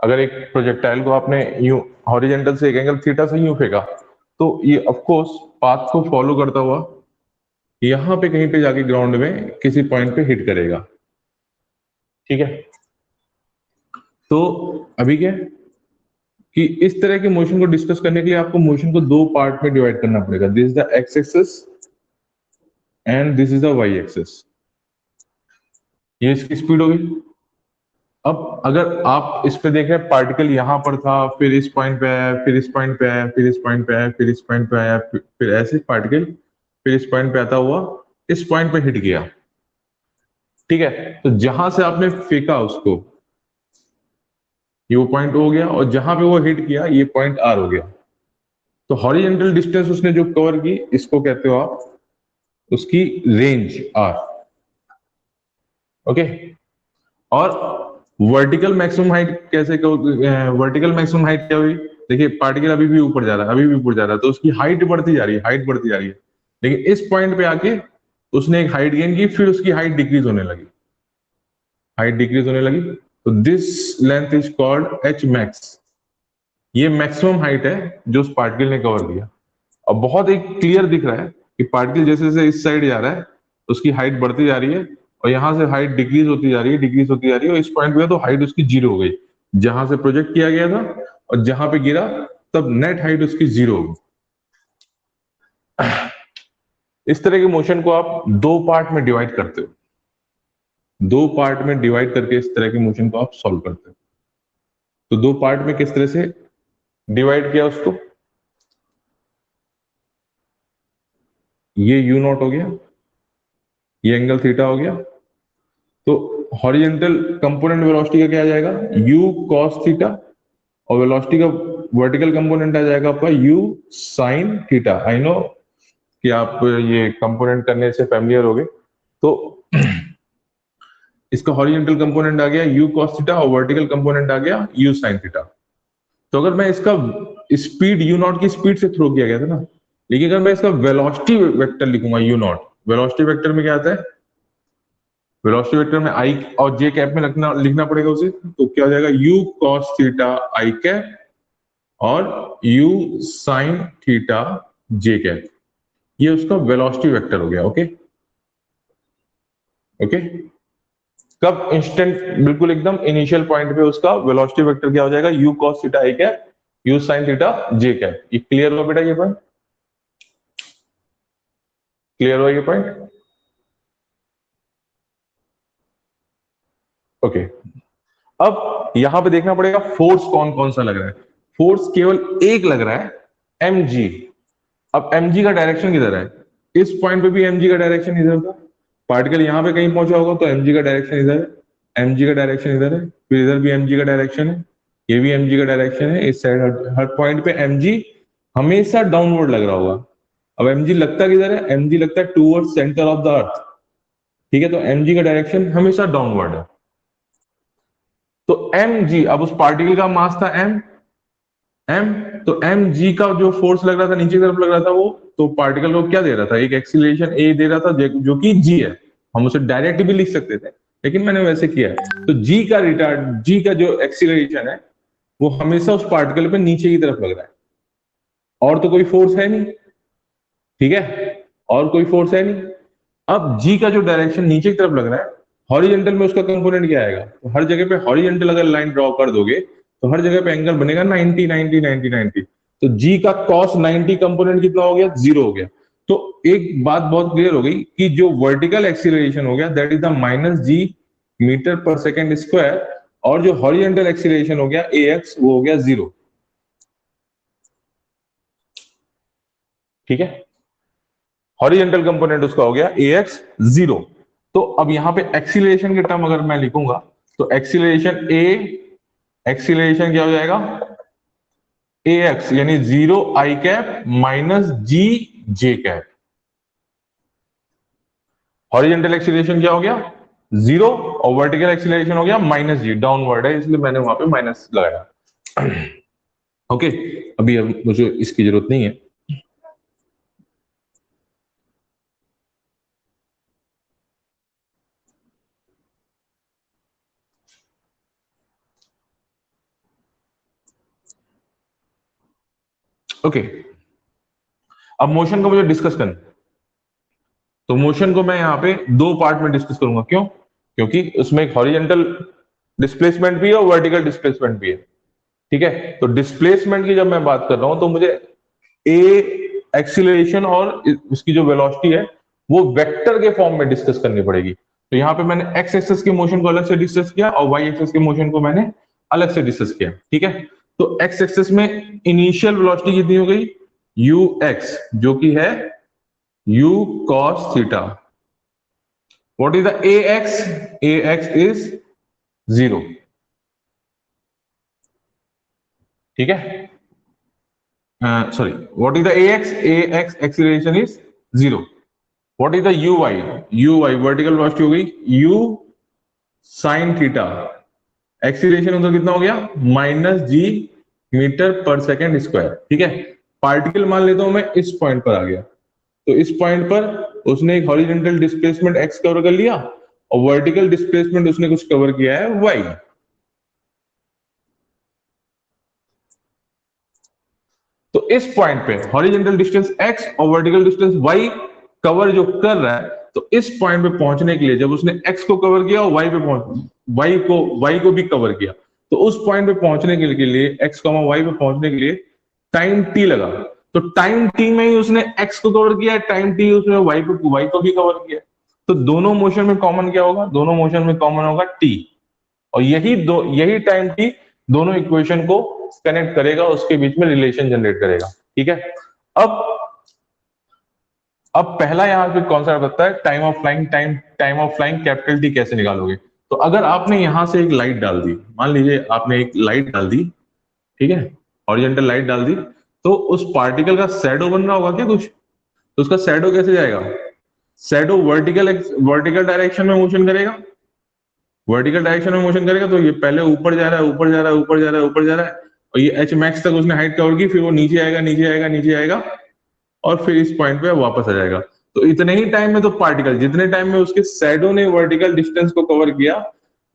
अगर एक प्रोजेक्टाइल को आपने यूं हॉरिजेंटल से एक एंगल थीटा से यूं फेंका, तो ये ऑफ कोर्स पाथ को फॉलो करता हुआ यहां पे कहीं पे जाके ग्राउंड में किसी पॉइंट पे हिट करेगा। ठीक है, तो अभी क्या है कि इस तरह के मोशन को डिस्कस करने के लिए आपको मोशन को दो पार्ट में डिवाइड करना पड़ेगा। This is the x axis and this is the y axis. ये इसकी स्पीड होगी। अब अगर आप इस पे देखें, पार्टिकल यहां पर था, फिर इस पॉइंट पे आया, फिर इस पॉइंट पे आया, फिर इस पॉइंट पे आया, फिर इस पॉइंट पे आया, फिर ऐसे पार्टिकल फिर इस पॉइंट पे आता हुआ इस पॉइंट पे हिट किया। ठीक है, तो जहां से आपने फेंका उसको, ये वो पॉइंट हो गया, और जहां पे वो हिट किया ये पॉइंट आर हो गया। तो हॉरिजेंटल डिस्टेंस उसने जो कवर की, इसको कहते हो आप उसकी रेंज आर। ओके, और वर्टिकल मैक्सिमम हाइट कैसे, वर्टिकल मैक्सिमम हाइट क्या हुई? देखिए पार्टिकल अभी भी ऊपर जा रहा है, अभी भी ऊपर जा रहा है, तो उसकी हाइट बढ़ती जा रही है, हाइट बढ़ती जा रही है। लेकिन इस पॉइंट पे आके उसने एक हाइट गेन की, फिर उसकी हाइट डिक्रीज होने लगी, हाइट डिक्रीज होने लगी। तो this length is called H max. ये मैक्सिमम हाइट है जो उस पार्टिकल ने कवर किया। और बहुत एक क्लियर दिख रहा है कि पार्टिकल जैसे जैसे इस साइड जा रहा है उसकी हाइट बढ़ती जा रही है, और यहां से हाइट डिक्रीज होती जा रही है, डिक्रीज होती जा रही है, और इस पॉइंट पे तो हाइट उसकी जीरो हो गई। जहां से प्रोजेक्ट किया गया था और जहां पे गिरा, तब नेट हाइट उसकी जीरो हो गई। इस तरह के मोशन को आप दो पार्ट में डिवाइड करते हो, दो पार्ट में डिवाइड करके इस तरह के मोशन को आप सॉल्व करते हो। तो दो पार्ट में किस तरह से डिवाइड किया उसको? ये यू नॉट हो गया, ये एंगल थीटा हो गया। तो हॉरिजेंटल कंपोनेंट वेलोसिटी का क्या आ जाएगा? यू कॉस थीटा, और वेलोसिटी का वर्टिकल कंपोनेंट आ जाएगा आपका u sine theta. I know कि आप ये कंपोनेंट करने से फेमिलियर हो गए। तो इसका हॉरिजेंटल कंपोनेंट आ गया यू कॉस थीटा, और वर्टिकल कंपोनेंट आ गया यू साइन थीटा। तो अगर मैं इसका स्पीड यू नॉट की स्पीड से थ्रो किया गया था ना, लेकिन अगर मैं इसका वेलोसिटी वेक्टर लिखूंगा यू नॉट, वेलोसिटी वेक्टर में क्या आता है? वेलोसिटी वेक्टर में आई और जे कैप में लिखना लिखना पड़ेगा उसे। तो क्या हो जाएगा? U cos theta i cap और u sine theta j cap. ये उसका वेलोसिटी वेक्टर हो गया। Okay, okay. कब? इंस्टेंट, बिल्कुल एकदम इनिशियल पॉइंट पे उसका वेलोसिटी वेक्टर क्या हो जाएगा? U cos theta i cap, you sine theta j cap. ये क्लियर हुआ बेटा? ये पॉइंट क्लियर हुआ? ये पॉइंट ओके। अब यहां पे देखना पड़ेगा फोर्स कौन कौन सा लग रहा है। फोर्स केवल एक लग रहा है, एम जी। अब एम जी का डायरेक्शन किधर है? इस पॉइंट पे भी एम जी का डायरेक्शन इधर था। पार्टिकल यहां पे कहीं पहुंचा होगा तो एम जी का डायरेक्शन इधर है, एम जी का डायरेक्शन इधर है, फिर इधर भी एम जी का डायरेक्शन है, ये भी एम जी का डायरेक्शन है। इस साइड हर पॉइंट पे एम जी हमेशा डाउनवर्ड लग रहा होगा। अब एम जी लगता किधर है? एम जी लगता है toward centre of the earth. ठीक है, तो एम जी का डायरेक्शन हमेशा डाउनवर्ड है। तो एम जी, अब उस पार्टिकल का मास था एम, एम, तो एम जी का जो फोर्स लग रहा था, नीचे की तरफ लग रहा था वो, तो पार्टिकल को क्या दे रहा था? एक एक्सीलरेशन ए दे रहा था, जो कि जी है। हम उसे डायरेक्ट भी लिख सकते थे, लेकिन मैंने वैसे किया है। तो जी का रिटार्ड, जी का जो एक्सीलरेशन है वो हमेशा उस पार्टिकल पे नीचे की तरफ लग रहा है, और तो कोई फोर्स है नहीं। ठीक है, और कोई फोर्स है नहीं। अब जी का जो डायरेक्शन नीचे की तरफ लग रहा है, हॉरिजेंटल में उसका कंपोनेंट क्या आएगा? तो हर जगह पे हॉरिजेंटल अगर लाइन ड्रॉ कर दोगे तो हर जगह पे एंगल बनेगा 90 90 90 90। तो जी का कॉस 90 कंपोनेंट कितना हो गया? जीरो हो गया। तो एक बात बहुत क्लियर हो गई कि जो वर्टिकल एक्सीलरेशन हो गया that is the minus g metre per second square, और जो हॉरिजेंटल एक्सीलरेशन हो गया ए एक्स, वो हो गया जीरो। ठीक है, हॉरिजेंटल कंपोनेंट उसका हो गया ए एक्स जीरो। तो अब यहां पे एक्सीलरेशन के टर्म अगर मैं लिखूंगा, तो एक्सीलरेशन ए, एक्सीलरेशन क्या हो जाएगा? ए एक्स यानी जीरो आई कैप माइनस जी जे कैप। हॉरिजेंटल एक्सीलरेशन क्या हो गया? जीरो, और वर्टिकल एक्सीलरेशन हो गया माइनस जी, डाउनवर्ड है इसलिए मैंने वहां पे माइनस लगाया। ओके, अभी अब मुझे इसकी जरूरत नहीं है। ओके, अब मोशन को मुझे डिस्कस करना, तो मोशन को मैं यहाँ पे दो पार्ट में डिस्कस करूंगा। क्यों? क्योंकि उसमें एक हॉरिजेंटल डिस्प्लेसमेंट भी है और वर्टिकल डिस्प्लेसमेंट भी है। ठीक है, तो डिस्प्लेसमेंट की जब मैं बात कर रहा हूं तो मुझे ए एक्सीलरेशन और उसकी जो वेलोसिटी है वो वेक्टर के फॉर्म में डिस्कस करनी पड़ेगी। तो यहाँ पे मैंने एक्स एक्सेस के मोशन को अलग से डिस्कस किया और वाई एक्सेस के मोशन को मैंने अलग से डिस्कस किया। ठीक है, तो एक्स एक्सेस में इनिशियल वेलोसिटी कितनी हो गई, यू एक्स, जो कि है u cos theta. What is the ax? Ax is 0. ठीक है, sorry, what is the ax? Ax acceleration is 0. What is the uy? Uy vertical velocity हो गई u sin theta. एक्सीलरेशन उनका कितना हो गया, -g metre per second square. ठीक है, पार्टिकल मान लेता हूं मैं इस पॉइंट पर आ गया, तो इस पॉइंट पर उसने एक हॉरिजॉन्टल डिस्प्लेसमेंट x कवर कर लिया और वर्टिकल डिस्प्लेसमेंट उसने कुछ कवर किया है y। तो इस पॉइंट पे हॉरिजॉन्टल डिस्टेंस x और वर्टिकल डिस्टेंस y कवर जो कर रहा है, तो इस पॉइंट पे पहुंचने के लिए जब उसने x को कवर किया और y को भी कवर किया, तो उस पॉइंट पे पहुंचने के लिए x, y पे पहुंचने के लिए टाइम t लगा। तो टाइम t में ही उसने x को कवर किया, टाइम t उसने y को भी कवर किया। तो दोनों मोशन में कॉमन क्या होगा, दोनों मोशन में कॉमन होगा t, और यही टाइम t दोनों इक्वेशन को कनेक्ट करेगा, उसके बीच में रिलेशन जनरेट करेगा। ठीक है, अब पहला यहां पे कॉन्सेप्ट आता है time of flying. Time of flying capital T कैसे निकालोगे? तो अगर आपने यहां से एक लाइट डाल दी, मान लीजिए आपने एक लाइट डाल दी, ठीक है, हॉरिजॉन्टल लाइट डाल दी, तो उस पार्टिकल का शैडो बन रहा होगा क्या कुछ? तो उसका शैडो कैसे जाएगा? शैडो वर्टिकल डायरेक्शन में मोशन करेगा, वर्टिकल डायरेक्शन में मोशन करेगा, तो ये पहले ऊपर जा रहा है, ऊपर जा रहा है, ऊपर जा रहा है, ऊपर जा रहा है, और ये एच मैक्स तक उसने हाइट कवर की, फिर वो नीचे आएगा, नीचे आएगा, नीचे आएगा, और फिर इस पॉइंट पे वापस आ जाएगा। तो इतने ही टाइम में तो पार्टिकल, जितने टाइम में उसके शैडो ने वर्टिकल डिस्टेंस को कवर किया,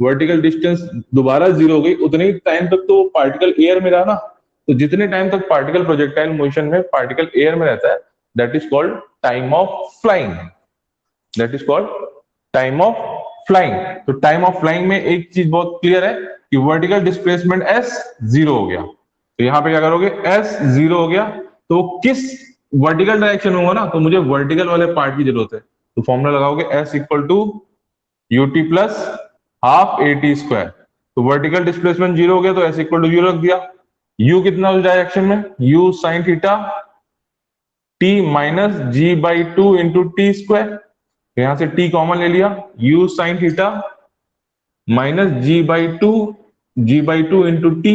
वर्टिकल डिस्टेंस दोबारा 0 हो गई, उतने ही टाइम तक तो पार्टिकल एयर में रहा ना। तो जितने टाइम तक पार्टिकल प्रोजेक्टाइल मोशन में, पार्टिकल एयर में रहता है, that is called time of flying. That is called time of flying. तो टाइम ऑफ फ्लाइंग में एक चीज बहुत क्लियर है कि वर्टिकल डिस्प्लेसमेंट s 0 हो गया। तो यहां पे क्या करोगे, s 0 हो गया, तो किस वर्टिकल डायरेक्शन होगा ना, तो मुझे वर्टिकल वाले पार्ट की जरूरत है। तो फॉर्मूला लगाओगे s equal to ut plus half at square. तो वर्टिकल डिस्प्लेसमेंट 0 हो गया, तो s इक्वल टू 0 रख दिया। u कितना उस डायरेक्शन में, u sine theta t minus g by 2 into t square. यहां से t कॉमन ले लिया, u sine theta minus g by two into t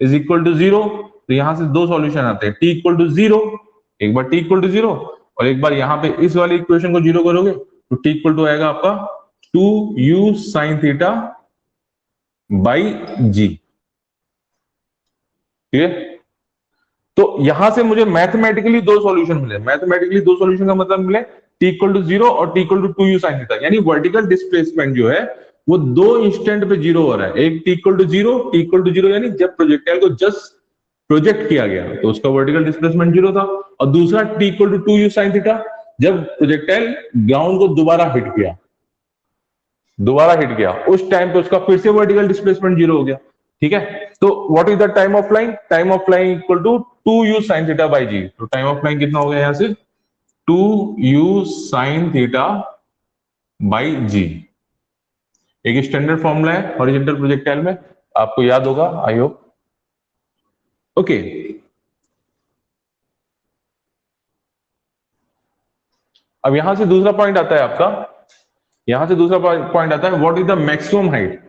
is equal to 0। तो यहां से दो सॉल्यूशन आते हैं, t इक्वल टू 0, एक बार t इक्वल टू 0 और एक बार यहां पे इस वाली इक्वेशन को 0 करोगे, तो t इक्वल टू आएगा आपका 2u sine theta by g. ठीक है, तो यहां से मुझे मैथमेटिकली दो सॉल्यूशन मिले। मैथमेटिकली दो सॉल्यूशन का मतलब मिले t इक्वल टू 0 और t equal to 2u sine theta, यानी वर्टिकल डिस्प्लेसमेंट जो है वो दो इंस्टेंट पे 0 हो रहा है। एक t equal to 0, t equal to 0 यानी जब प्रोजेक्टाइल को जस्ट प्रोजेक्ट किया गया तो उसका वर्टिकल डिस्प्लेसमेंट 0 था, और दूसरा t equal to 2u sine theta जब प्रोजेक्टाइल ग्राउंड को दोबारा हिट किया, उस टाइम पे उसका फिर से वर्टिकल डिस्प्लेसमेंट 0 हो गया। ठीक है, तो what is the time of flying? Time of flying equal to 2u sine theta by g. तो टाइम ऑफ फ्लाइंग कितना हो गया यहां से, 2u साइन थीटा बाई जी। एक स्टैंडर्ड फॉर्मूला है हॉरिजॉन्टल प्रोजेक्टाइल में, आपको याद होगा आई होप। ओके, अब यहां से दूसरा पॉइंट आता है आपका, यहां से दूसरा पॉइंट आता है, what is the maximum height?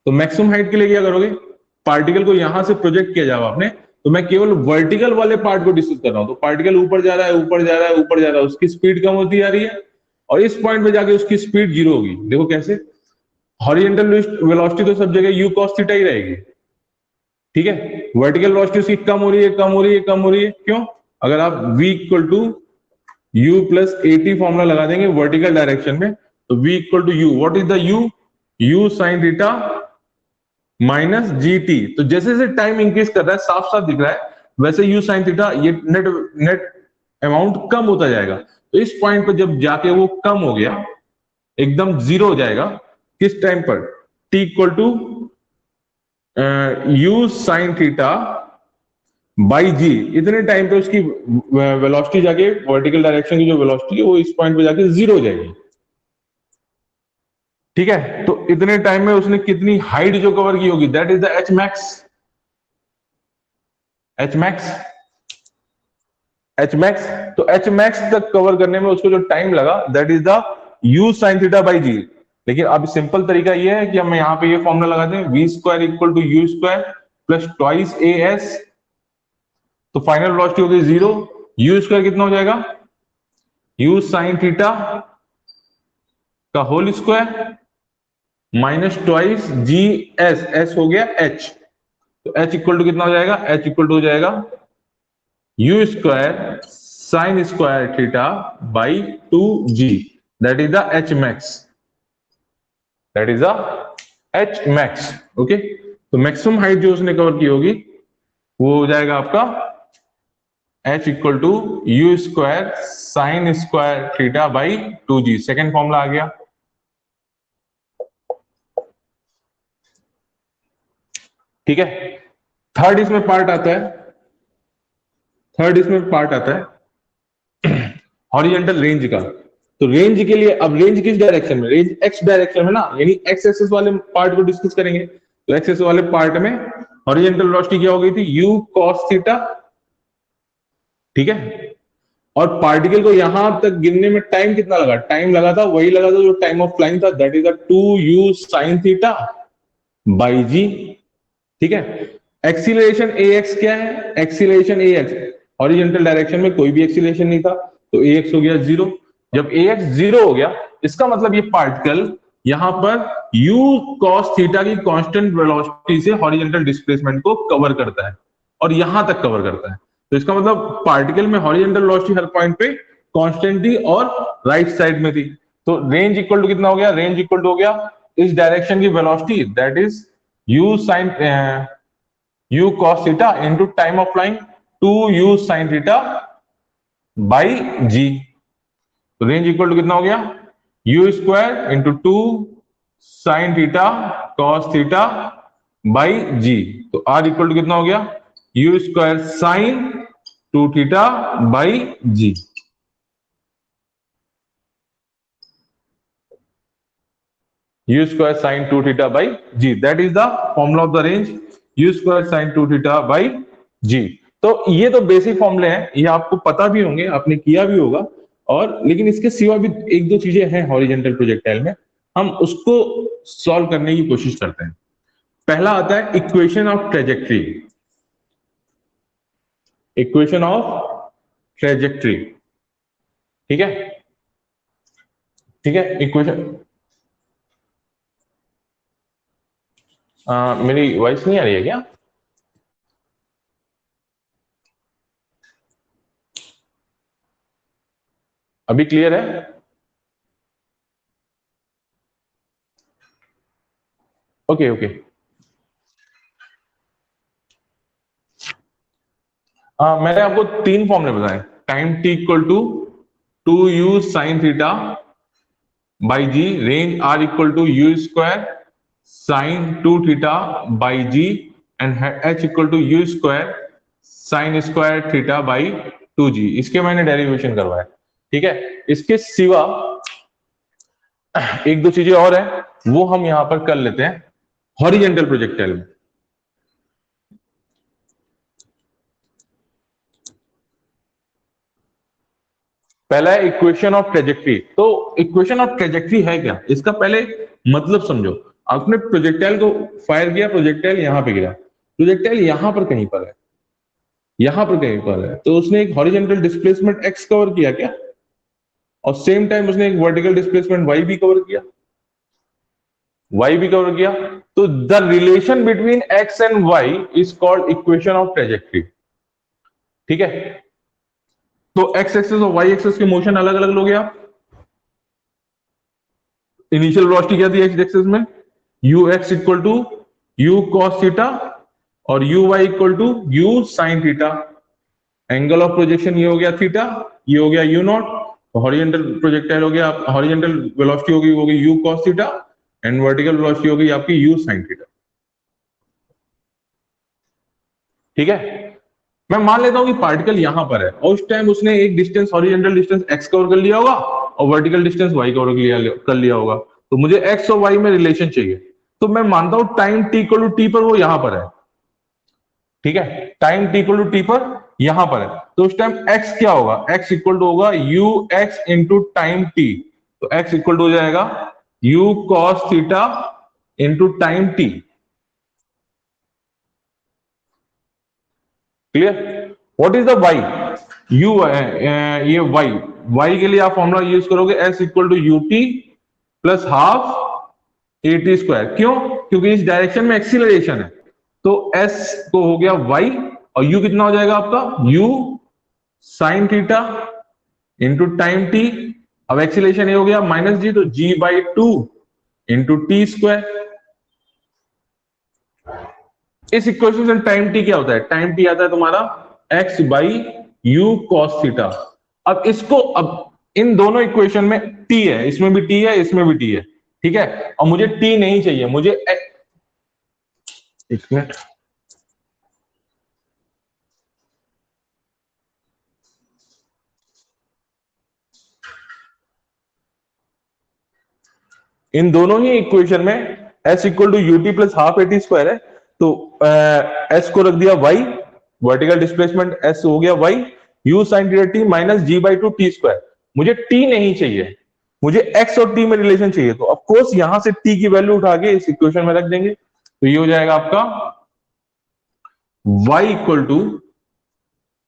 तो मैक्सिमम हाइट के लिए क्या करोगे, पार्टिकल को यहां से प्रोजेक्ट किया जाएगा आपने, तो मैं केवल वर्टिकल वाले पार्ट को डिस्कस कर रहा हूं। तो पार्टिकल ऊपर जा रहा है, ऊपर जा रहा है, ऊपर जा रहा है, उसकी स्पीड कम होती जा रही है, और इस पॉइंट पे जाके उसकी स्पीड 0 होगी। देखो कैसे, हॉरिजॉन्टल वेलोसिटी तो सब जगह u cos थीटा ही रहेगी। ठीक है, वर्टिकल वेलोसिटी उसकी कम हो रही है, कम हो रही है, कम हो रही है, क्यों? अगर आप v equal to u plus at formula लगा देंगे वर्टिकल डायरेक्शन में, तो v equal to u, what is the u sine theta minus g t. तो जैसे जैसे टाइम इंक्रीज कर रहा है, साफ साफ दिख रहा है वैसे यू साइन थीटा ये नेट नेट अमाउंट कम होता जाएगा। तो इस पॉइंट पर जब जाके वो कम हो गया, एकदम जीरो हो जाएगा, किस टाइम पर, t equal to u sine theta by g, इतने टाइम पे उसकी वेलोसिटी जाके वर्टिकल डायरेक्शन की जो वेलोसिटी है वो इस पॉइंट पे जाके जीरो हो जाएगी। ठीक है, तो इतने टाइम में उसने कितनी हाइट जो कवर की होगी, that is the h max. H max, h max, तो एच मैक्स तक कवर करने में उसको जो टाइम लगा that is the u sine theta by g. लेकिन अब सिंपल तरीका ये है कि हम यहाँ पे ये फॉर्मूला लगाते हैं, v square equal to u square plus twice a s, तो फाइनल वेलोसिटी हो गई जीरो। यू स्क्वायर कितना हो जाएगा, यू साइन थीटा का whole square minus twice g s, s हो गया एच, तो एच इक्वल टू कितना हो जाएगा, एच इक्वल टू हो जाएगा u square sine square theta by two g, that is the h max, that is the h max. Okay, तो maximum height जो उसने कवर की होगी वो हो जाएगा आपका h equal to u square sine square theta by two g. Second formula आ गया। ठीक है, थर्ड इसमें पार्ट आता है, थर्ड इसमें पार्ट आता है हॉरिजॉन्टल रेंज का। तो रेंज के लिए, अब रेंज किस डायरेक्शन में, रेंज एक्स डायरेक्शन में ना, यानी एक्स एक्सिस वाले पार्ट को डिस्कस करेंगे। तो एक्स एक्सिस वाले पार्ट में हॉरिजॉन्टल वेलोसिटी क्या हो गई थी, यू कॉस थीटा। ठीक है, और पार्टिकल को यहां तक गिरने में टाइम कितना लगा, टाइम लगा था वही लगा था जो टाइम ऑफ फ्लाइंग था, that is two u sine theta by g. ठीक है, एक्सीलरेशन ए एक्स क्या है, acceleration a x, horizontal direction में कोई भी एक्सीलरेशन नहीं था, तो ए एक्स हो गया जीरो। जब ए एक्स जीरो हो गया, इसका मतलब ये पार्टिकल यहां पर u cos थीटा की कांस्टेंट वेलोसिटी से हॉरिजॉन्टल डिस्प्लेसमेंट को कवर करता है, और यहां तक कवर करता है। तो इसका मतलब पार्टिकल में हॉरिजॉन्टल वेलोसिटी हर पॉइंट पे कांस्टेंट थी और राइट साइड में थी। तो रेंज इक्वल टू कितना हो गया, रेंज इक्वल टू हो गया इस डायरेक्शन की velocity, that is u sin u cos theta into time of flying two u sin theta by g. तो रेंज इक्वल टू कितना हो गया, u square into two sine theta cos theta by g. तो r equal to कितना हो गया, u square sine two theta by g. u square sine two theta by g, that is the formula of the range, u square sine two theta by g. तो ये तो basic फॉर्मूले हैं, ये आपको पता भी होंगे, आपने किया भी होगा। और लेकिन इसके सिवा भी एक दो चीजें हैं हॉरिजॉन्टल प्रोजेक्टाइल में, हम उसको सॉल्व करने की कोशिश करते हैं। पहला आता है equation of trajectory, equation of trajectory. ठीक है, ठीक है, इक्वेशन, मेरी वॉइस नहीं आ रही है क्या, अभी क्लियर है? ओके ओके, मैंने आपको तीन फॉर्मूले बताए, time t equal to two u sine theta by g, range r equal to u square sine two theta by g, and h equal to u square sine square theta by two g. इसके मैंने derivation करवाया। ठीक है, इसके सिवा एक दो चीजें और है, वो हम यहां पर कर लेते हैं हॉरिजॉन्टल प्रोजेक्टाइल में। पहला है इक्वेशन ऑफ ट्रेजेक्ट्री। तो इक्वेशन ऑफ ट्रेजेक्ट्री है क्या, इसका पहले मतलब समझो। आपने प्रोजेक्टाइल को फायर किया, प्रोजेक्टाइल यहां पे गिरा, प्रोजेक्टाइल यहां पर कहीं पर है, यहां पर कहीं पर है, तो उसने एक हॉरिजॉन्टल डिस्प्लेसमेंट एक्स कवर किया क्या, और सेम टाइम उसने एक वर्टिकल डिस्प्लेसमेंट वाई भी कवर किया, वाई भी कवर किया। तो the relation between x and y is called equation of trajectory. ठीक है, तो एक्स एक्सेस और वाई एक्सेस के मोशन अलग अलग लोगे आप। इनिशियल वेलोसिटी क्या थी एक्स एक्सेस में, u x equal to u cos theta, और u y equal to u sine theta. Angle of projection ये हो गया थीटा, ये हो गया यू नॉट, हॉरिजॉन्टल प्रोजेक्टाइल हो गया, हॉरिजॉन्टल वेलोसिटी होगी you cos theta, and vertical velocity होगी आपकी यू साइन थीटा। ठीक है, मैं मान लेता हूं कि पार्टिकल यहां पर है और उस टाइम उसने एक distance horizontal distance x cover कर लिया होगा और वर्टिकल डिस्टेंस वाई कवर कर लिया होगा। तो मुझे एक्स और वाई में रिलेशन चाहिए, तो मैं मानता हूं time t equal to t पर वो यहां पर है। ठीक है, time t equal to t पर यहां पर है, तो उस टाइम एक्स क्या होगा, एक्स इक्वल टू होगा u x into time t. तो एक्स इक्वल टू हो जाएगा u cos theta into time t. Clear? What is the y? U ये वाई, वाई के लिए आप फॉर्मूला यूज करोगे s equal to u t plus half a t square. क्यों? क्योंकि इस डायरेक्शन में एक्सीलरेशन है, तो एस को हो गया वाई और यू कितना हो जाएगा आपका u sine theta into time t. अब एक्सीलरेशन ये हो गया माइनस जी, तो g by two into t square. इस इक्वेशन से टाइम टी क्या होता है, टाइम टी आता है तुम्हारा x by u cos theta. अब इसको, अब इन दोनों इक्वेशन में टी है, इसमें भी टी है, इसमें भी टी है। ठीक है, और मुझे टी नहीं चाहिए, मुझे एक मिनट, इन दोनों ही इक्वेशन में s equal to u t plus half a t square है, तो एस को रख दिया वाई, वर्टिकल डिस्प्लेसमेंट एस हो गया y, u sine theta t minus g by two t square. मुझे टी नहीं चाहिए, मुझे एक्स और टी में रिलेशन चाहिए, तो ऑफ कोर्स यहां से टी की वैल्यू उठा के इस इक्वेशन में रख देंगे। तो ये हो जाएगा आपका y equal to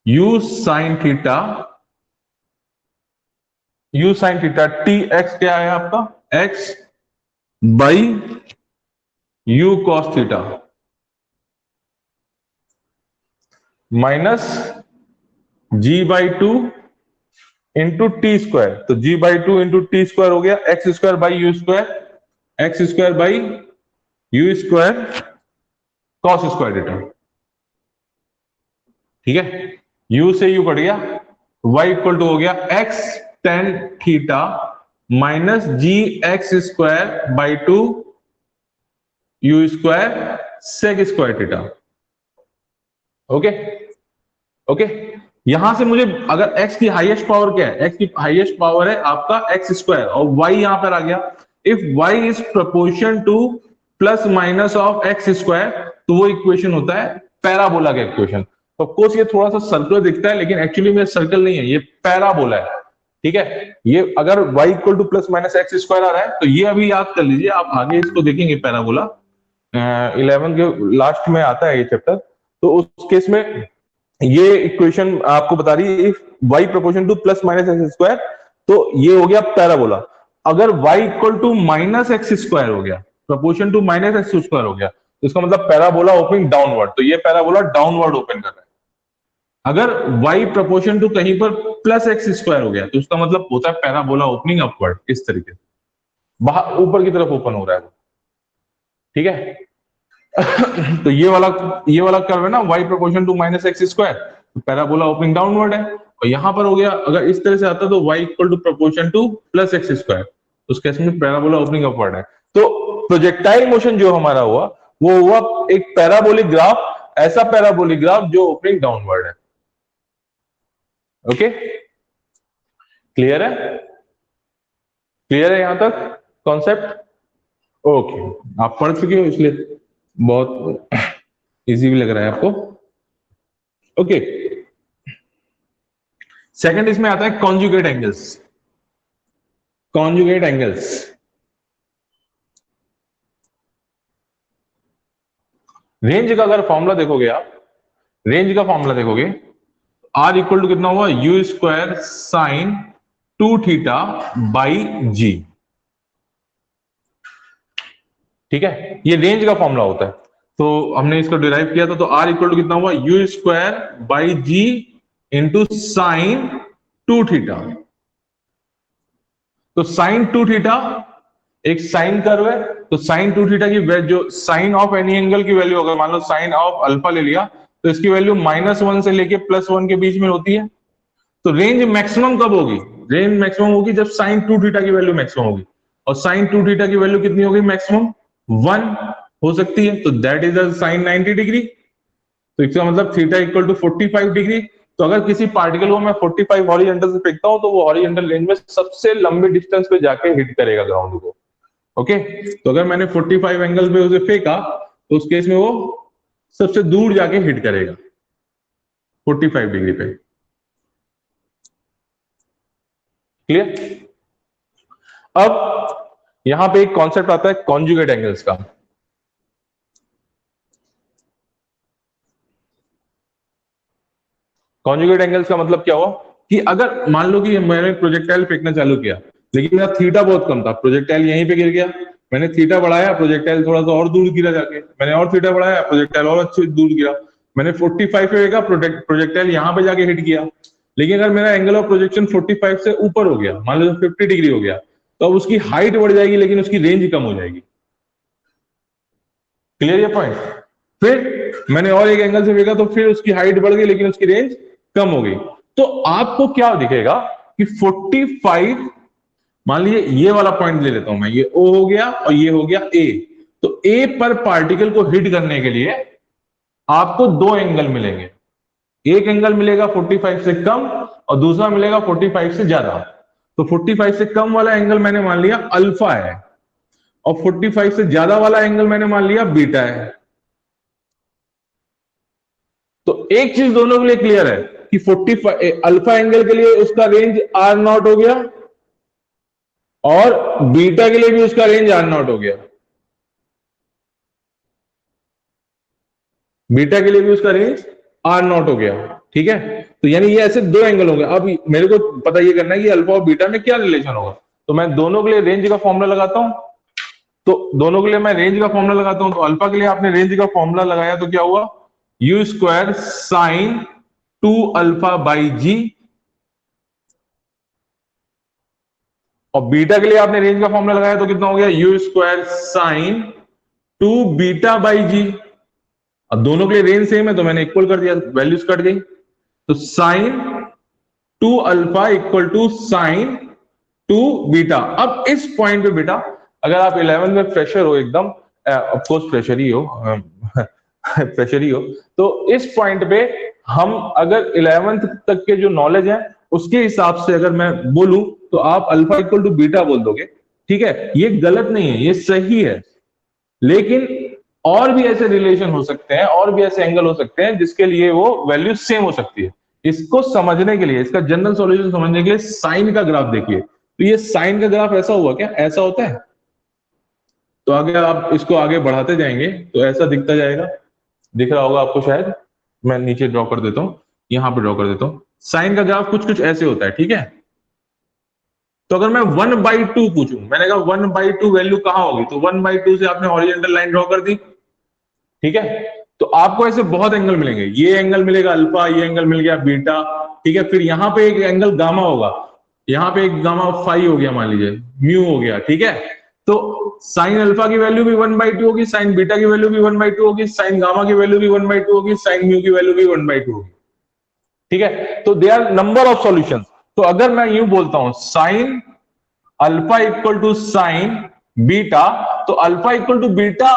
u sine theta, u sine theta t x क्या है आपका x by u cos theta minus g by two into t square. तो g by two into t square हो गया x square by u square, x square by u square cos square theta. ठीक है, u से u cut गया, y equal to हो गया x tan theta minus g x square by two u square sec square theta. Okay okay, यहां से मुझे अगर x की हाईएस्ट पावर क्या है, x की हाईएस्ट पावर है आपका एक्स स्क्वायर और y यहां पर आ गया। If y is proportion to plus minus of x square, तो वो इक्वेशन होता है पैराबोला का इक्वेशन। ऑफ कोर्स ये थोड़ा सा सर्कुलर दिखता है, लेकिन एक्चुअली में सर्कल नहीं है, ये पैराबोला है। ठीक है, ये अगर y equal to plus minus x square आ रहा है, तो ये अभी याद कर लीजिए, आप आगे इसको देखेंगे पैराबोला 11 के लास्ट में आता है ये चैप्टर। तो उस केस में ये इक्वेशन आपको बता रही है if y proportion to plus minus x square, तो ये हो गया पैराबोला। अगर y equal to minus x square हो गया, proportion to minus x square हो गया, तो इसका मतलब पैराबोला ओपनिंग डाउनवर्ड, तो ये पैराबोला डाउनवर्ड ओपन कर रहा है। अगर y प्रोपोर्शन टू कहीं पर प्लस एक्स स्क्वायर हो गया, तो उसका मतलब होता है पैराबोला ओपनिंग अपवर्ड, इस तरीके से बाहर ऊपर की तरफ ओपन हो रहा है। ठीक है तो ये वाला कर्व है ना, y proportion to minus x square, तो पैराबोला ओपनिंग डाउनवर्ड है। और यहां पर हो गया, अगर इस तरह से आता तो y equal to proportion to plus x square, उस केस में पैराबोला ओपनिंग अपवर्ड है। तो प्रोजेक्टाइल मोशन जो हमारा हुआ, वो हुआ एक पैराबोलिक ग्राफ, ऐसा पैराबोलिक ग्राफ जो ओपनिंग डाउनवर्ड है। ओके, क्लियर है? क्लियर है यहां तक कॉन्सेप्ट? ओके, आप पढ़ चुके हो इसलिए बहुत इजी भी लग रहा है आपको। ओके, सेकंड इसमें आता है conjugate angles. Conjugate angles, range का अगर फॉर्मूला देखोगे आप, रेंज का फॉर्मूला देखोगे, आर इक्वल टू कितना हुआ, u square sine two theta by g. ठीक है, ये रेंज का फॉर्मूला होता है, तो हमने इसको डिराइव किया था। तो आर इक्वल टू कितना हुआ, u square by g into sine two theta. तो साइन टू थीटा एक साइन कर्व है, तो साइन टू थीटा की जो साइन ऑफ एनी एंगल की वैल्यू, अगर मान लो साइन ऑफ अल्फा ले लिया तो इसकी वैल्यू -1 से लेके +1 के बीच में होती है। तो रेंज मैक्सिमम कब होगी? रेंज मैक्सिमम होगी जब साइन टू थीटा की वैल्यू मैक्सिमम होगी, और साइन टू थीटा की वैल्यू कितनी होगी मैक्सिमम? 1 हो सकती है, तो that is a sine 90 degree. तो इसका मतलब थीटा इक्वल टू 45 डिग्री। तो अगर किसी पार्टिकल को मैं 45 हॉरिजॉन्टल से फेंकता हूं तो वो हॉरिजॉन्टल रेंज में सबसे लंबे डिस्टेंस पे जाके हिट करेगा ग्राउंड को। ओके, तो अगर मैंने 45 एंगल पे उसे फेंका तो उस केस में वो सबसे दूर जाके हिट करेगा 45 डिग्री पे। क्लियर? अब यहां पे एक कॉन्सेप्ट आता है कॉन्जुगेट एंगल्स का। कॉन्जुगेट एंगल्स का मतलब क्या हुआ कि अगर मान लो कि मैंने प्रोजेक्टाइल फेंकना चालू किया, लेकिन मेरा थीटा बहुत कम था, प्रोजेक्टाइल यहीं पे गिर गया, मैंने थीटा बढ़ाया, प्रोजेक्टाइल थोड़ा सा और दूर गिरा जाके, मैंने और थीटा बढ़ाया, प्रोजेक्टाइल और अच्छे दूर गिरा, मैंने 45 पे फेंका, प्रोजेक्टाइल यहां पे जाके हिट किया। लेकिन अगर मेरा एंगल ऑफ प्रोजेक्शन 45 से ऊपर हो गया, मान लो 50 डिग्री हो गया, तो अब उसकी हाइट बढ़ जाएगी लेकिन उसकी रेंज कम हो जाएगी। क्लियर ये पॉइंट? फिर मैंने और एक एंगल से फेंका तो फिर उसकी हाइट बढ़ गई लेकिन उसकी रेंज कम हो गई। तो आपको क्या दिखेगा कि 45, मान लीजिए ये वाला पॉइंट ले लेता हूं मैं, ये O हो गया और ये हो गया A। तो A पर पार्टिकल को हिट करने के लिए आपको दो एंगल मिलेंगे, एक एंगल मिलेगा 45 से कम और दूसरा मिलेगा 45 से ज्यादा। तो 45 से कम वाला एंगल मैंने मान लिया अल्फा है और 45 से ज्यादा वाला एंगल मैंने मान लिया बीटा है। तो एक चीज दोनों के लिए क्लियर है कि 45 अल्फा एंगल के लिए उसका रेंज आर नॉट हो गया और बीटा के लिए भी उसका रेंज आर नॉट हो गया, बीटा के लिए भी उसका रेंज आर नॉट हो गया। ठीक है, तो यानी ये ऐसे दो एंगल होंगे। अब मेरे को पता ये करना है कि अल्फा और बीटा में क्या रिलेशन होगा, तो मैं दोनों के लिए रेंज का फॉर्मूला लगाता हूं। तो दोनों के लिए मैं रेंज का फॉर्मूला लगाता हूं, तो अल्फा के लिए आपने रेंज का फॉर्मूला लगाया तो क्या हुआ, यू स्क्वायर साइन 2α/g, और बीटा के लिए आपने रेंज का फॉर्मूला लगाया तो कितना हो गया, यू स्क्वायर साइन 2β/g। अब दोनों के लिए रेंज सेम है तो मैंने इक्वल कर दिया, वैल्यूज कट गई। तो साइन 2α इक्वल टू साइन 2β। अब इस पॉइंट पे बेटा अगर आप 11th में फ्रेशर हो, एकदम ऑफ कोर्स फ्रेशर ही हो फ्रेशर ही हो, तो इस पॉइंट पे हम अगर 11th तक के जो नॉलेज है उसके हिसाब से अगर मैं बोलूं तो आप अल्फा इक्वल टू बीटा बोल दोगे। ठीक है, ये गलत नहीं है, ये सही है, लेकिन और भी ऐसे रिलेशन हो सकते हैं, और भी ऐसे एंगल हो सकते हैं जिसके लिए वो वैल्यू सेम हो सकती है। इसको समझने के लिए, इसका जनरल सॉल्यूशन समझने के लिए साइन का ग्राफ देखिए। तो ये साइन का ग्राफ ऐसा हुआ क्या, ऐसा होता है? तो अगर आप इसको आगे बढ़ाते जाएंगे तो ऐसा दिखता जाएगा, दिख रहा होगा आपको शायद, मैं नीचे ड्रॉ कर देता हूं, यहां पर ड्रॉ कर देता हूं। साइन का ग्राफ कुछ कुछ ऐसे होता है। ठीक है, तो अगर मैं 1/2 पूछूं, मैंने कहा 1/2 वैल्यू कहां होगी, तो 1/2 से आपने हॉरिजॉन्टल लाइन ड्रॉ कर दी। ठीक है, तो आपको ऐसे बहुत एंगल मिलेंगे, ये एंगल मिलेगा अल्फा, ये एंगल मिल गया बीटा। ठीक है, फिर यहां पे एक एंगल गामा होगा, यहां पे एक गामा फाई हो गया, मान लीजिए म्यू हो गया। ठीक है, तो साइन अल्फा की वैल्यू भी 1/2 होगी, साइन बीटा की वैल्यू भी 1/2 होगी, साइन गामा की वैल्यू भी 1/2 होगी, साइन म्यू की वैल्यू भी 1/2 होगी। ठीक है, तो they are number of solutions. तो अगर मैं यूं बोलता हूं sine alpha equal to sine beta, तो अल्फा इक्वल टू बीटा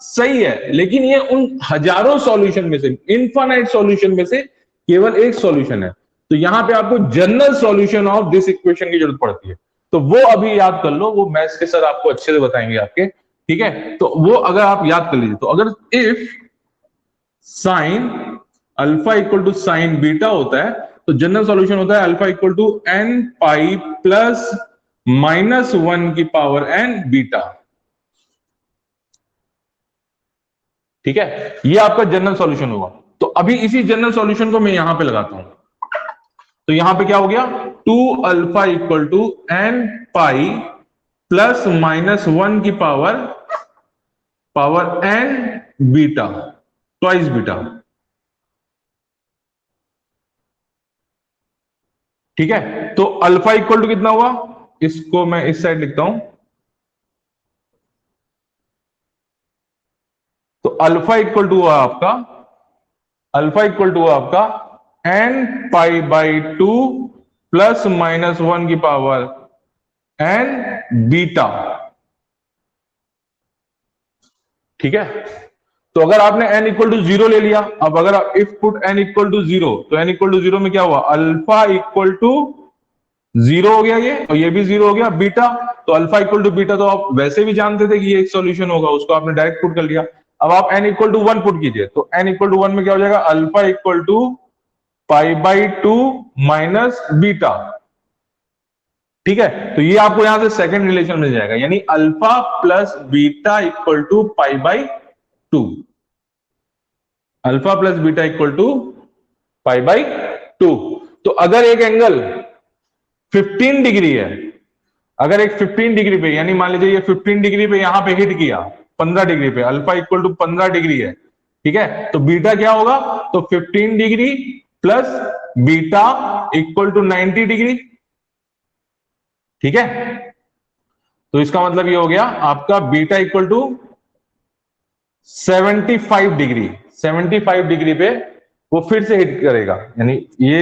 सही है, लेकिन ये उन हजारों सॉल्यूशन में से, इनफाइनाइट सॉल्यूशन में से केवल एक सॉल्यूशन है। तो यहां पे आपको general solution of this equation की जरूरत पड़ती है, तो वो अभी याद कर लो, वो मैथ्स के सर आपको अच्छे से बताएंगे आपके। ठीक है, तो वो अगर आप याद कर लीजिए, तो अगर if sine alpha equal to sine beta होता है तो जनरल सॉल्यूशन होता है alpha equal to n pi plus -1 की पावर एन बीटा। ठीक है, ये आपका जनरल सॉल्यूशन होगा। तो अभी इसी जनरल सॉल्यूशन को मैं यहां पे लगाता हूं, तो यहां पे क्या हो गया, 2α equal to n pi plus -1 की power n beta, twice beta. ठीक है, तो अल्फा इक्वल टू कितना हुआ, इसको मैं इस साइड लिखता हूं, अल्फा इक्वल टू हुआ आपका, अल्फा इक्वल टू हुआ आपका n pi by two plus minus one की पावर एन बीटा। ठीक है, तो अगर आपने n इक्वल टू जीरो ले लिया, अब अगर आप if put n equal to zero, तो n इक्वल टू जीरो में क्या हुआ, अल्फा इक्वल टू जीरो हो गया ये, और ये भी जीरो हो गया, बीटा तो अल्फा इक्वल टू बीटा तो आप वैसे भी जानते थे कि ये एक सॉल्यूशन होगा, उसको आपने डायरेक्ट पुट कर लिया। अब आप n equal to one put कीजिए, तो n इक्वल टू वन में क्या हो जाएगा, alpha equal to pi by two minus beta. ठीक है, तो ये आपको यहां से सेकंड रिलेशन मिल जाएगा, यानी alpha plus beta equal to pi by two, alpha plus beta equal to pi by two. तो अगर एक एंगल 15 डिग्री है, अगर एक 15 डिग्री पे, यानी मान लीजिए ये 15 डिग्री पे यहां पे हिट किया, 15 डिग्री पे अल्फा इक्वल टू 15 डिग्री है, ठीक है, तो बीटा क्या होगा, तो 15 degree plus beta equal to 90 degree. ठीक है, तो इसका मतलब ये हो गया आपका beta equal to 75 degree, 75 degree पे वो फिर से हिट करेगा, यानी ये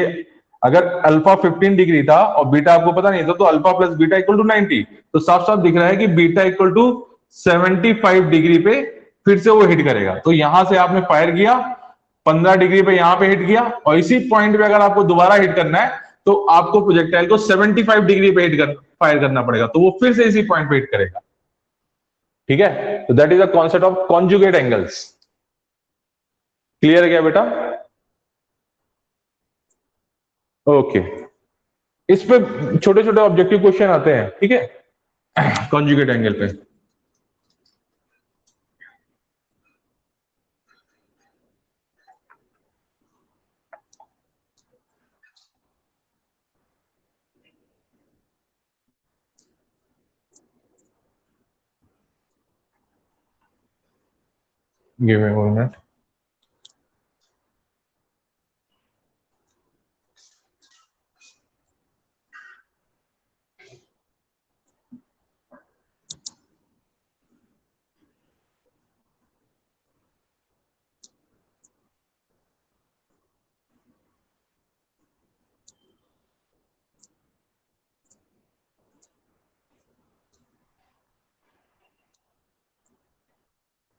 अगर अल्फा 15 डिग्री था और बीटा आपको पता नहीं था, तो alpha plus beta equal to 90, तो साफ साफ दिख रहा है कि बीटा इक्वल टू 75 डिग्री पे फिर से वो हिट करेगा। तो यहां से आपने फायर किया 15 डिग्री पे, यहां पे हिट किया, और इसी पॉइंट पे अगर आपको दोबारा हिट करना है तो आपको प्रोजेक्टाइल को 75 डिग्री पे फायर करना पड़ेगा, तो वो फिर से इसी पॉइंट पे हिट करेगा। ठीक है, तो that is the concept of conjugate angles. Clear है क्या बेटा? ओके, इस पे छोटे छोटे ऑब्जेक्टिव क्वेश्चन आते हैं, ठीक है, कॉन्जुगेट एंगल पे। Give me 1 minute.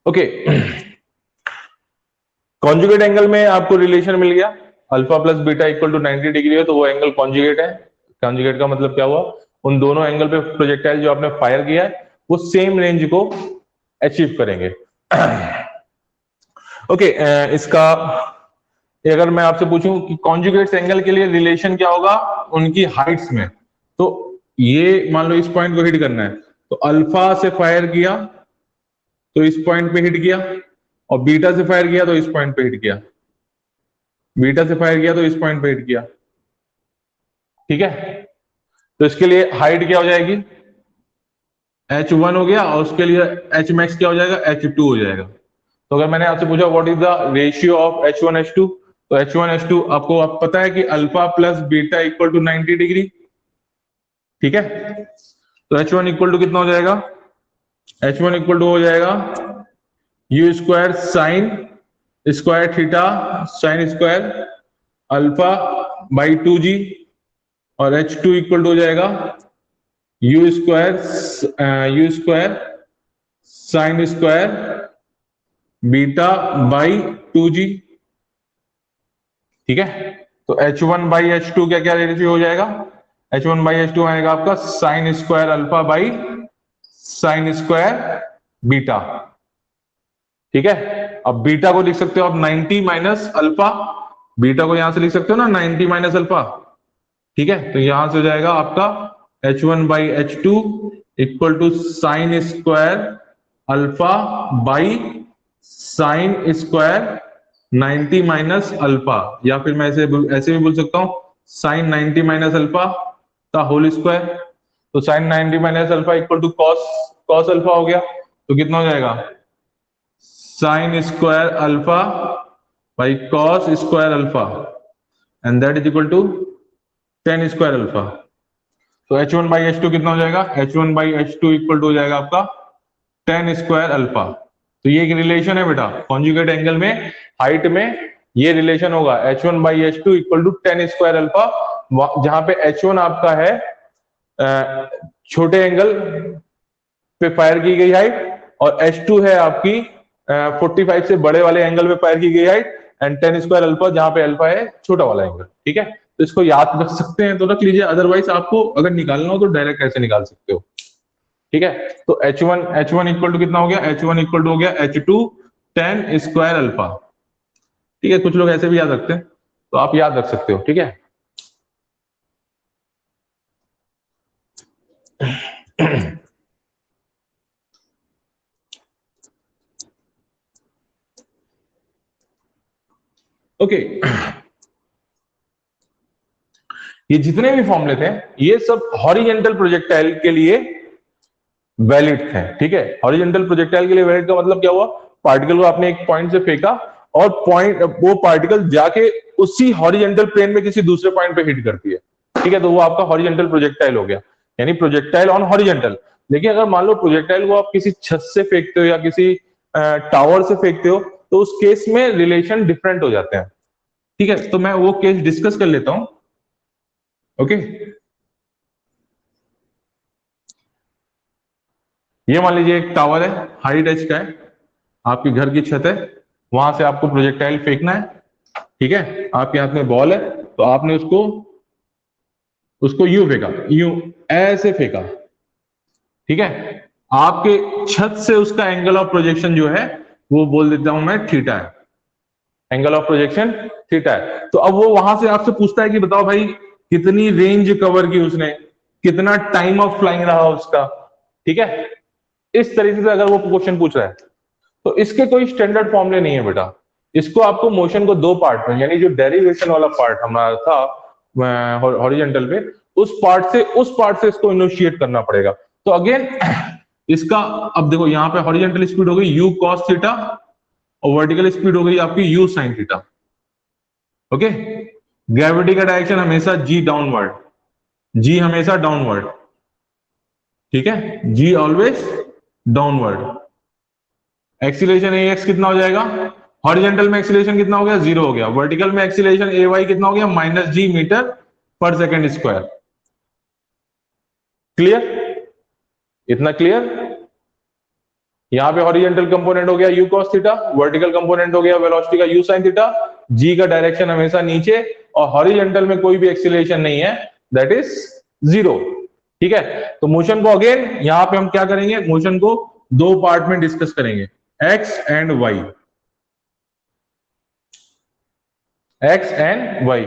Okay, conjugate angle में आपको रिलेशन मिल गया, alpha plus beta equal to 90 degree है, तो वो एंगल कॉन्जुगेट है। कॉन्जुगेट का मतलब क्या हुआ, उन दोनों एंगल पे प्रोजेक्टाइल जो आपने फायर किया है वो सेम रेंज को अचीव करेंगे। ओके, इसका अगर मैं आपसे पूछूं कि कॉन्जुगेट एंगल के लिए रिलेशन क्या होगा उनकी हाइट्स में, तो ये मान लो इस पॉइंट को हिट करना है, तो अल्फा से फायर किया तो इस पॉइंट पे हिट किया, और बीटा से फायर किया तो इस पॉइंट पे हिट किया, बीटा से फायर किया तो इस पॉइंट पे हिट किया। ठीक है, तो इसके लिए हाइट क्या हो जाएगी, h1 हो गया, और उसके लिए h मैक्स क्या हो जाएगा, h2 हो जाएगा। तो अगर मैंने आपसे पूछा what is the ratio of h1 h2, तो h1 h2 आपको आप पता है कि alpha plus beta equal to 90 degree. ठीक है, तो h1 इक्वल टू कितना हो जाएगा, h1 इक्वल टू हो जाएगा u square sine square theta sine square alpha by 2g, और h2 इक्वल टू हो जाएगा u square sine square beta by 2g। ठीक है, तो h1 बाई h2 क्या क्या रेशियो हो जाएगा, h1 बाई h2 आएगा आपका sign square alpha by sine square beta. ठीक है, अब बीटा को लिख सकते हो आप 90 माइनस अल्फा, बीटा को यहां से लिख सकते हो ना 90 माइनस अल्फा। ठीक है, तो यहां से हो जाएगा आपका h1 by h2 equal to sine square alpha by sine square 90 minus alpha, या फिर मैं ऐसे भी बोल सकता हूं साइन 90 माइनस अल्फा का होल स्क्वायर। तो sine 90 minus alpha equal to cos alpha हो गया, तो कितना हो जाएगा sine square alpha by cos square alpha, and that is equal to tan square alpha. तो h1 बाई h2 कितना हो जाएगा, h1 by h2 equal to हो जाएगा आपका टेन स्क्वायर अल्फा। तो ये एक रिलेशन है बेटा, कॉन्जुगेट एंगल में हाइट में ये रिलेशन होगा h1 by h2 equal to tan square alpha, जहां पे h1 आपका है छोटे एंगल पे फायर की गई हाइट, और h2 है आपकी 45 से बड़े वाले एंगल पे फायर की गई height, and ten square alpha जहां पे अल्फा है छोटा वाला एंगल। ठीक है, तो इसको याद रख सकते हैं तो रख लीजिए, अदरवाइज आपको अगर निकालना हो तो डायरेक्ट ऐसे निकाल सकते हो। ठीक है, तो H1 इक्वल टू कितना हो गया, H1 इक्वल टू हो गया H2 टेन स्क्वायर अल्फा। ठीक है, कुछ लोग ऐसे भी याद रखते हैं तो आप याद रख सकते हो। ठीक है, ओके। ये जितने भी फॉर्मूले थे ये सब हॉरिजेंटल प्रोजेक्टाइल के लिए वैलिड थे। ठीक है, हॉरिजेंटल प्रोजेक्टाइल के लिए वैलिड का मतलब क्या हुआ, पार्टिकल को आपने एक पॉइंट से फेंका और पॉइंट वो पार्टिकल जाके उसी हॉरिजेंटल प्लेन में किसी दूसरे पॉइंट पे हिट करती है। ठीक है, तो वो आपका हॉरिजेंटल प्रोजेक्टाइल हो गया, यानी प्रोजेक्टाइल ऑन हॉरिजेंटल। लेकिन अगर मान लो प्रोजेक्टाइल को आप किसी छत से फेंकते हो या किसी टावर से फेंकते हो तो उस केस में रिलेशन डिफरेंट हो जाते हैं। ठीक है, तो मैं वो केस डिस्कस कर लेता हूं। ओके, ये मान लीजिए एक टावर है, हाइट एच का है, आपके घर की छत है, वहां से आपको प्रोजेक्टाइल फेंकना है। ठीक है, आपके हाथ में बॉल है तो आपने उसको उसको यूं फेंका, यूं ऐसे फेंका। ठीक है, आपके छत से उसका एंगल ऑफ प्रोजेक्शन जो है वो बोल देता हूं मैं थीटा है, एंगल ऑफ प्रोजेक्शन थीटा है। तो अब वो वहां से आपसे पूछता है कि बताओ भाई कितनी रेंज कवर की उसने, कितना टाइम ऑफ फ्लाइंग रहा उसका। ठीक है, इस तरीके से अगर वो क्वेश्चन पूछ रहा है तो इसके कोई स्टैंडर्ड फॉर्मूले नहीं है बेटा। इसको आपको मोशन को दो पार्ट में, यानी जो डेरिवेशन वाला पार्ट हमारा था हॉरिजॉन्टल पे, उस पार्ट से इसको इनिशिएट करना पड़ेगा। तो अगेन इसका, अब देखो यहाँ पे हॉरिजॉन्टल स्पीड हो गई यू कॉस थीटा और वर्टिकल स्पीड हो गई आपकी you sine theta. Okay, gravity का डायरेक्शन हमेशा जी डाउनवर्ड, जी हमेशा डाउनवर्ड। ठीक है, जी always downward. Acceleration a x कितना हो जाएगा, हॉरिजेंटल में एक्सीलरेशन कितना हो गया, 0 हो गया। वर्टिकल में एक्सीलरेशन ए वाई कितना हो गया, minus g metre per second square. Clear, इतना क्लियर। यहां पे हॉरिजेंटल कंपोनेंट हो गया you cos theta, vertical component हो गया वेलोसिटी का यू साइन थीटा, जी का डायरेक्शन हमेशा नीचे, और हॉरिजेंटल में कोई भी एक्सीलरेशन नहीं है, दैट इज 0। ठीक है, तो मोशन को अगेन यहां पे हम क्या करेंगे, मोशन को दो पार्ट में डिस्कस करेंगे, x and y, x and y.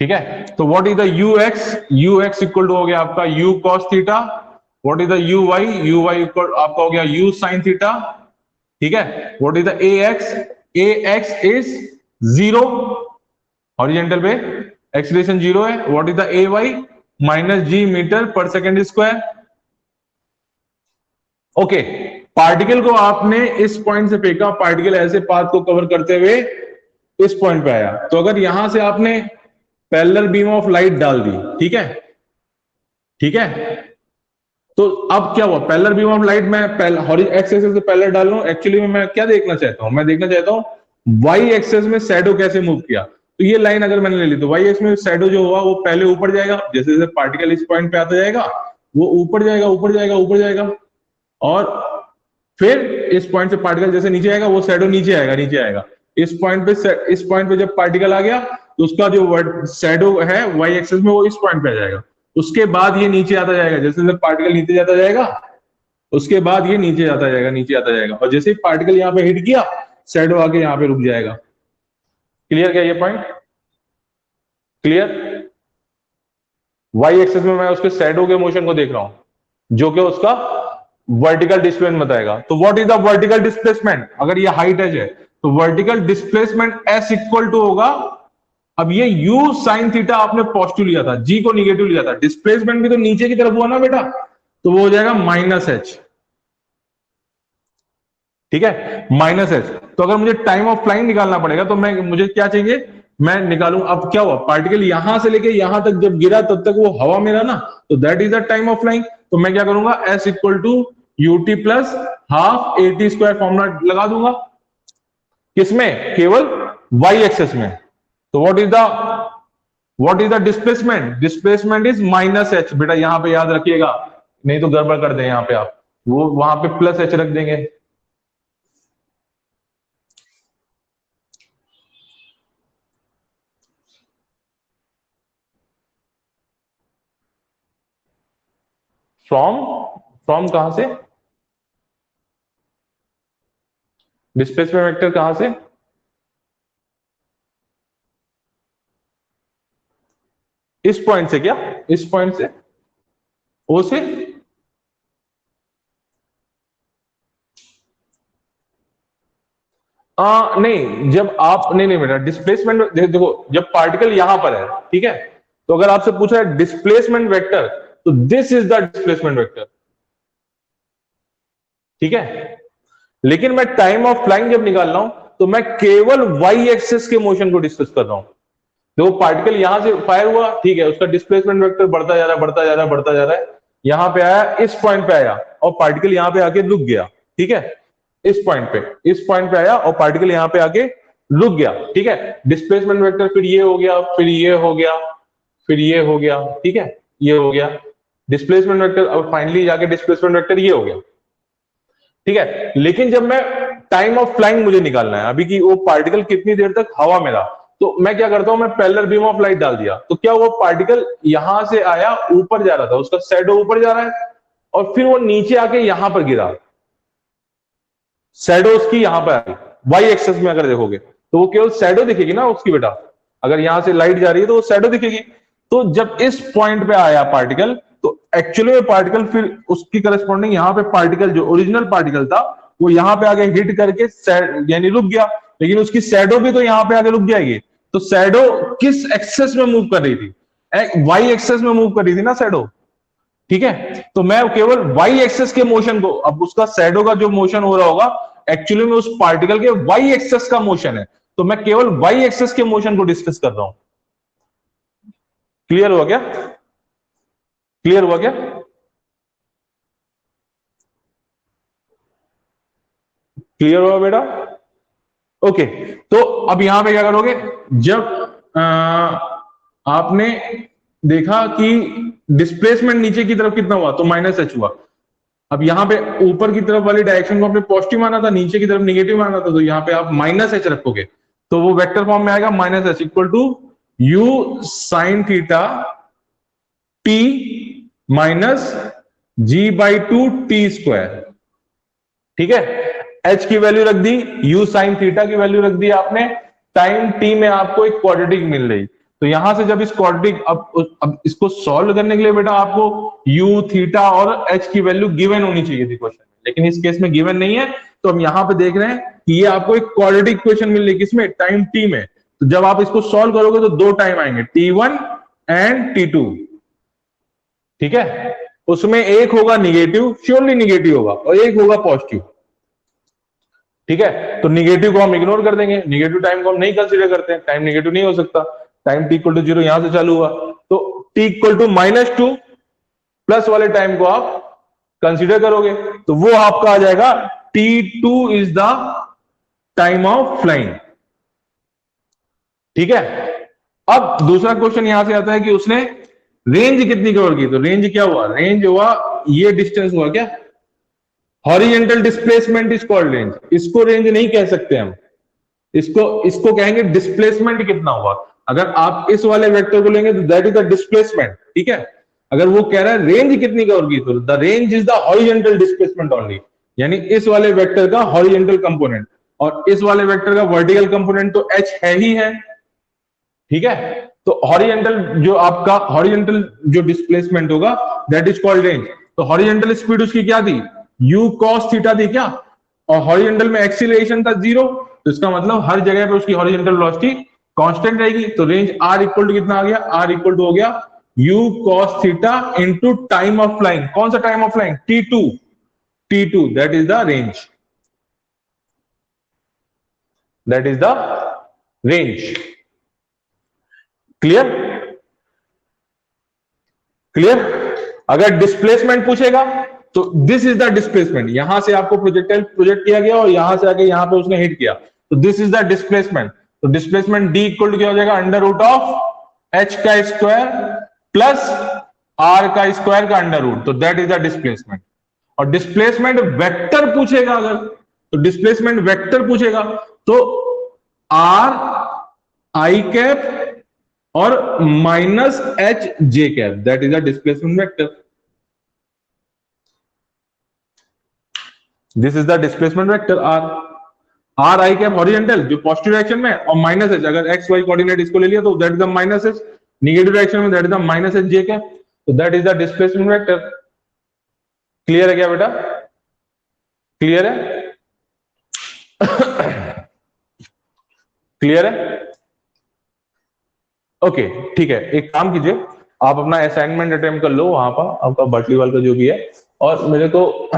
ठीक है, तो what is the u x equal to हो गया आपका u cos theta, what is the u y equal आपका हो गया यू साइन थीटा। ठीक है, what is the a x is 0, horizontal पे एक्सीलरेशन 0 है। What is the a y, minus g metre per second square. Okay, particle को आपने इस पॉइंट से फेंका, पार्टिकल ऐसे पाथ को कवर करते हुए इस पॉइंट पे आया, तो अगर यहां से आपने पैरेलल बीम ऑफ लाइट डाल दी, ठीक है, ठीक है, तो अब क्या हुआ, पैरेलल बीम ऑफ लाइट मैं एक्स एक्सेस से पैरेलल डाल रहा हूं, एक्चुअली में मैं क्या देखना चाहता हूं, मैं देखना चाहता हूं वाई एक्सेस में शैडो कैसे मूव किया। तो ये लाइन अगर मैंने ले ली तो वाई एक्स में शैडो जो हुआ वो पहले ऊपर जाएगा, जैसे जैसे पार्टिकल इस पॉइंट पे आता जाएगा वो ऊपर जाएगा ऊपर जाएगा ऊपर जाएगा, और फिर इस पॉइंट से पार्टिकल जैसे नीचे आएगा वो शैडो नीचे आएगा नीचे आएगा। इस पॉइंट पे जब पार्टिकल आ गया तो उसका जो शैडो है वाई एक्सेस में वो इस पॉइंट पे आ जाएगा। उसके बाद ये नीचे आता जाएगा, जैसे जैसे पार्टिकल नीचे जाता जाएगा उसके बाद ये नीचे आता जाएगा नीचे आता जाएगा, और जैसे ही पार्टिकल यहाँ पे हिट किया शैडो आके यहाँ पे रुक जाएगा। क्लियर क्या ये पॉइंट, क्लियर। वाई एक्सेस में मैं उसके शैडो के मोशन को देख रहा हूं जो कि उसका वर्टिकल डिस्प्लेसमेंट बताएगा। तो what is the vertical displacement, अगर ये हाइट एच है तो vertical displacement s equal to होगा, अब ये u साइन थीटा आपने पॉजिटिव लिया था, g को निगेटिव लिया था, डिस्प्लेसमेंट भी तो नीचे की तरफ हुआ ना बेटा, तो वो हो जाएगा माइनस एच। ठीक है, माइनस एच। तो अगर मुझे टाइम ऑफ फ्लाइंग निकालना पड़ेगा तो मुझे क्या चाहिए, मैं निकालूं। अब क्या हुआ, पार्टिकल यहां से लेके यहां तक जब गिरा तब तक वो हवा में रहा ना, तो that is the time of flying. तो मैं क्या करूंगा, s equal to u t plus half a t square formula लगा दूंगा। किसमें, केवल वाई एक्सेस में। तो what is the displacement, displacement is minus h. बेटा यहां पे याद रखिएगा, नहीं तो गड़बड़ कर दें, यहां पे आप वो वहां पे प्लस एच रख देंगे। फ्रॉम, फ्रॉम कहां से, डिस्प्लेसमेंट वेक्टर कहां से, इस पॉइंट से क्या, इस पॉइंट से, ओ से, नहीं जब आप, नहीं नहीं बेटा डिस्प्लेसमेंट देखो, जब पार्टिकल यहां पर है, ठीक है, तो अगर आपसे पूछा है डिस्प्लेसमेंट वेक्टर, तो this is the displacement vector, ठीक है। लेकिन मैं टाइम ऑफ फ्लाइंग जब निकाल रहा हूं, तो मैं केवल वाई एक्सेस के मोशन को डिस्कस कर रहा हूं। देखो पार्टिकल यहां से फायर हुआ, ठीक है, उसका डिस्प्लेसमेंट वेक्टर बढ़ता जा रहा है, बढ़ता जा रहा है, बढ़ता जा रहा है, यहां पे आया, इस पॉइंट पे आया, और पार्टिकल यहां पे आके रुक गया, ठीक है, इस पॉइंट पे, इस पॉइंट पे आया और पार्टिकल यहां पे आके रुक गया, ठीक है। डिस्प्लेसमेंट वेक्टर फिर ये हो गया, फिर ये हो गया, फिर ये हो गया, ठीक है, ये हो गया डिस्प्लेसमेंट वेक्टर, अब फाइनली जाके डिस्प्लेसमेंट वेक्टर ये हो गया, ठीक है। लेकिन जब मैं टाइम ऑफ फ्लाइंग मुझे निकालना है अभी, कि वो पार्टिकल कितनी देर तक हवा में रहा, तो मैं क्या करता हूं, मैं पैरेलल बीम ऑफ लाइट डाल दिया, तो क्या वो पार्टिकल यहां से आया, ऊपर जा रहा था, उसका शैडो ऊपर जा रहा है, और फिर वो नीचे आके यहां पर गिरा, शैडो उसकी यहां पर आ गई। वाई एक्सेस में अगर देखोगे तो वो केवल शैडो दिखेगी ना उसकी बेटा, अगर यहां से लाइट जा रही है तो वो शैडो दिखेगी। तो जब इस पॉइंट पे आया पार्टिकल, तो एक्चुअली में पार्टिकल फिर उसकी करस्पॉन्डिंग यहां पे पार्टिकल जो ओरिजिनल पार्टिकल था, वो यहां पे आगे हिट करके यानी रुक गया, लेकिन उसकी शैडो भी तो यहां पे आगे रुक जाएगी। तो शैडो किस एक्सेस में मूव कर रही थी, वाई एक्सेस में मूव कर रही थी ना शैडो, ठीक है। तो मैं केवल वाई एक्सेस के मोशन को, अब उसका शैडो का जो मोशन हो रहा होगा, एक्चुअली में उस पार्टिकल के वाई एक्सेस का मोशन है, तो मैं केवल वाई एक्सेस के मोशन को डिस्कस कर रहा हूं। क्लियर हुआ क्या, क्लियर हुआ क्या, क्लियर हुआ बेटा, ओके। तो अब यहां पे क्या करोगे, जब आपने देखा कि डिस्प्लेसमेंट नीचे की तरफ कितना हुआ, तो माइनस एच हुआ। अब यहाँ पे ऊपर की तरफ वाली डायरेक्शन को आपने पॉजिटिव माना था, नीचे की तरफ निगेटिव माना था, तो यहाँ पे आप माइनस एच रखोगे, तो वो वेक्टर फॉर्म में आएगा minus h equal to u sine theta t minus g by two t square, ठीक है। एच की वैल्यू रख दी, यू साइन थीटा की वैल्यू रख दी आपने, टाइम टी में आपको एक क्वाड्रेटिक मिल रही, तो यहां से जब इस क्वाड्रेटिक, अब इसको सॉल्व करने के लिए बेटा आपको यू थीटा और एच की वैल्यू गिवन होनी चाहिए थी क्वेश्चन में, लेकिन इस केस में गिवन नहीं है। तो हम यहां पे देख रहे हैं कि ये आपको एक क्वाड्रेटिक क्वेश्चन मिल रही है, किसमें, टाइम टी में। तो जब आप इसको सॉल्व करोगे तो दो टाइम आएंगे, T1 एंड T2, ठीक है। उसमें एक होगा निगेटिव, श्योरली निगेटिव होगा, और एक होगा पॉजिटिव, ठीक है। तो निगेटिव को हम इग्नोर कर देंगे, निगेटिव टाइम को हम नहीं कंसीडर करते हैं, टाइम निगेटिव नहीं हो सकता। Time t equal to zero यहां से चालू हुआ, तो टी इक्वल टू -2 प्लस वाले टाइम को आप कंसीडर करोगे, तो वो आपका आ जाएगा T2 is the time of flying, ठीक है। अब दूसरा क्वेश्चन यहां से आता है कि उसने रेंज कितनी कवर की, तो रेंज क्या हुआ, रेंज हुआ ये डिस्टेंस हुआ क्या, horizontal displacement is called range, इसको रेंज नहीं कह सकते हम, इसको इसको कहेंगे डिस्प्लेसमेंट कितना हुआ। अगर आप इस वाले वेक्टर को लेंगे तो दैट इज द डिस्प्लेसमेंट, ठीक है। अगर वो कह रहा है रेंज कितनी कवर की, तो the range is the horizontal displacement only, यानी इस वाले वेक्टर का हॉरिजेंटल कंपोनेंट, और इस वाले वेक्टर का वर्टिकल कंपोनेंट तो एच है ही है, ठीक है। तो हॉरिजेंटल जो आपका हॉरिजेंटल जो डिस्प्लेसमेंट होगा दैट इज कॉल्ड रेंज। तो हॉरिजेंटल स्पीड उसकी क्या थी, यू कॉस थीटा थी क्या, और हॉरिजेंटल में एक्सीलरेशन था 0, तो इसका मतलब हर जगह पे उसकी हॉरिजेंटल वेलोसिटी कांस्टेंट रहेगी। तो रेंज आर इक्वल टू कितना आ गया, आर इक्वल टू हो गया you cos theta into time of flying, कौन सा time of flying, T2, T2 that is the range, that is the range, clear? Clear? अगर displacement पूछेगा तो दिस इज द डिस्प्लेसमेंट, यहां से आपको प्रोजेक्टाइल प्रोजेक्ट किया गया और यहां से आके यहां पे उसने हिट किया, तो दिस इज द डिस्प्लेसमेंट। तो डिस्प्लेसमेंट डी इक्वल टू क्या हो जाएगा, अंडर रूट ऑफ एच का स्क्वायर प्लस आर का स्क्वायर का अंडर रूट, तो दैट इज द डिस्प्लेसमेंट। और डिस्प्लेसमेंट वेक्टर पूछेगा अगर, तो डिस्प्लेसमेंट वेक्टर पूछेगा तो आर आई कैप और minus h j cap, that is a displacement vector. This is the displacement vector r. R i cap horizontal जो positive direction में, और माइनस एच, अगर एक्स वाई कोऑर्डिनेट इसको ले लिया तो that is the minus h, negative direction में that is the minus h j cap, तो that is the displacement vector. Clear है क्या बेटा? क्लियर है? क्लियर है? ओके ठीक है, एक काम कीजिए, आप अपना असाइनमेंट अटेम्प्ट कर लो वहां पर आपका बटलीवाल का जो भी है, और मेरे को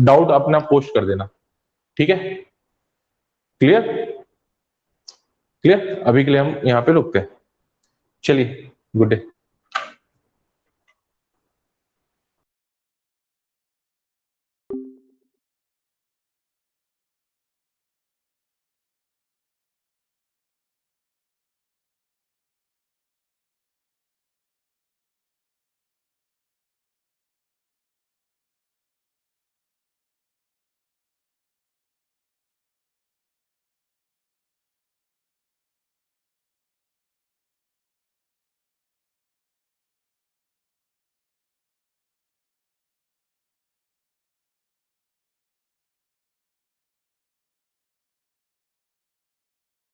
डाउट अपना पोस्ट कर देना, ठीक है? क्लियर? क्लियर? अभी के लिए हम यहाँ पे रुकते हैं, चलिए, गुड डे।